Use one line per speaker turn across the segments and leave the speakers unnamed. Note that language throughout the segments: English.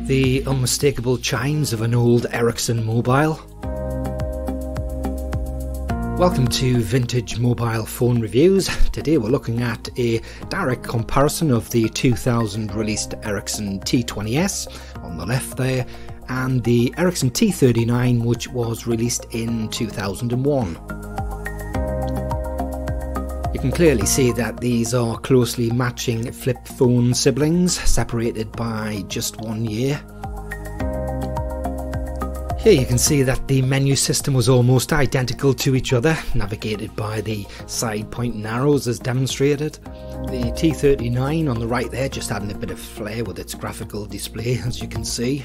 The unmistakable chimes of an old Ericsson Mobile. Welcome to Vintage Mobile Phone Reviews. Today we're looking at a direct comparison of the 2000 released Ericsson T20s on the left there and the Ericsson T39, which was released in 2001. You can clearly see that these are closely matching flip phone siblings, separated by just 1 year. Here you can see that the menu system was almost identical to each other, navigated by the side pointing arrows as demonstrated. The T39 on the right there just adding a bit of flair with its graphical display, as you can see.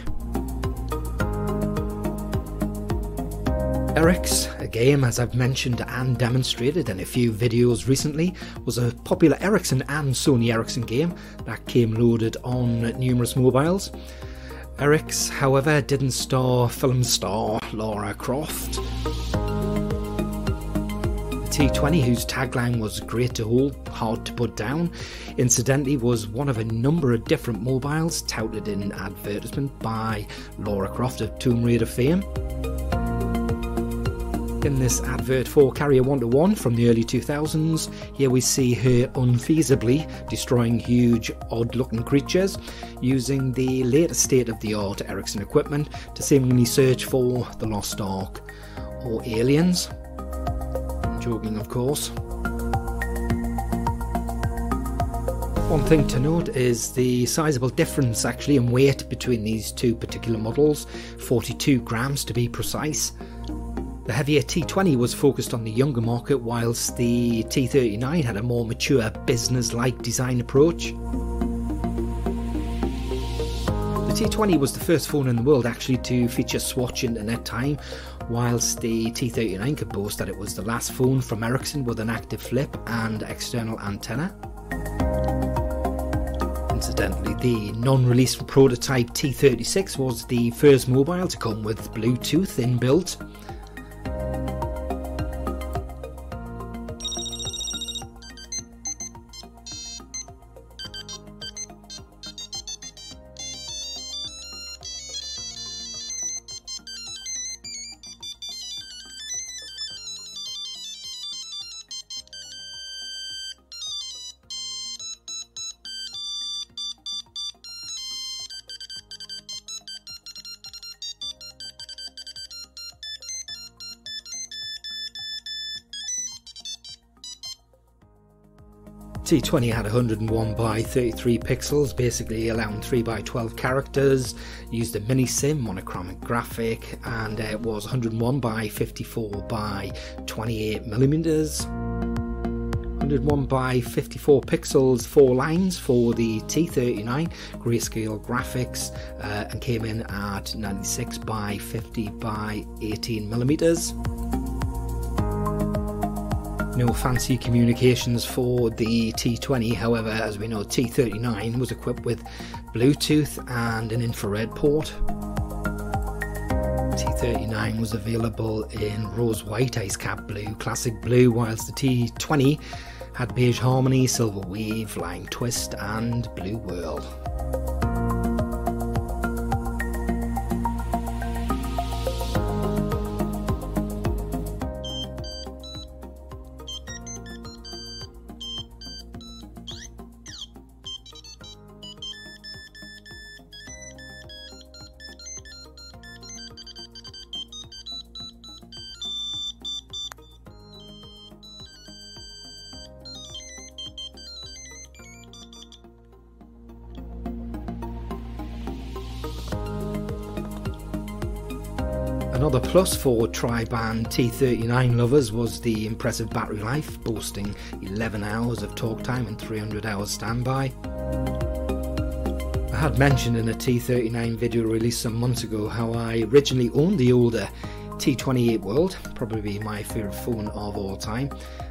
Erix, a game as I've mentioned and demonstrated in a few videos recently, was a popular Ericsson and Sony Ericsson game that came loaded on numerous mobiles. Erix, however, didn't star film star Lara Croft. The T20, whose tagline was "great to hold, hard to put down," incidentally was one of a number of different mobiles touted in advertisement by Lara Croft of Tomb Raider fame. In this advert for Carrier 1-to-1 from the early 2000s, here we see her unfeasibly destroying huge, odd-looking creatures using the latest state-of-the-art Ericsson equipment to seemingly search for the Lost Ark or aliens. I'm joking, of course. One thing to note is the sizable difference actually in weight between these two particular models, 42 grams to be precise. The heavier T20 was focused on the younger market, whilst the T39 had a more mature, business-like design approach. The T20 was the first phone in the world actually to feature swatch internet time, whilst the T39 could boast that it was the last phone from Ericsson with an active flip and external antenna. Incidentally, the non-released prototype T36 was the first mobile to come with Bluetooth inbuilt. T20 had 101 by 33 pixels, basically allowing 3 by 12 characters, used a mini SIM monochromatic graphic, and it was 101 by 54 by 28 millimeters. 101 by 54 pixels, 4 lines for the T39 grayscale graphics, and came in at 96 by 50 by 18 millimeters. No fancy communications for the T20, however, as we know, T39 was equipped with Bluetooth and an infrared port. T39 was available in rose white, ice cap blue, classic blue, whilst the T20 had beige harmony, silver wave, lime twist and blue whirl. Another plus for tri-band T39 lovers was the impressive battery life, boasting 11 hours of talk time and 300 hours standby. I had mentioned in a T39 video released some months ago how I originally owned the older T28 World, probably my favourite phone of all time.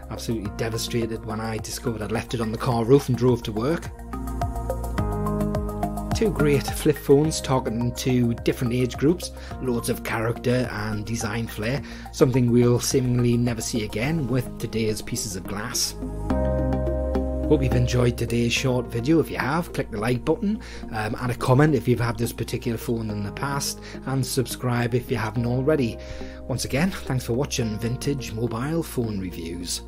Absolutely devastated when I discovered I'd left it on the car roof and drove to work. Two great flip phones targeting to different age groups, loads of character and design flair, something we'll seemingly never see again with today's pieces of glass. Hope you've enjoyed today's short video. If you have, click the like button and a comment if you've had this particular phone in the past, and subscribe if you haven't already. Once again, thanks for watching Vintage Mobile Phone Reviews.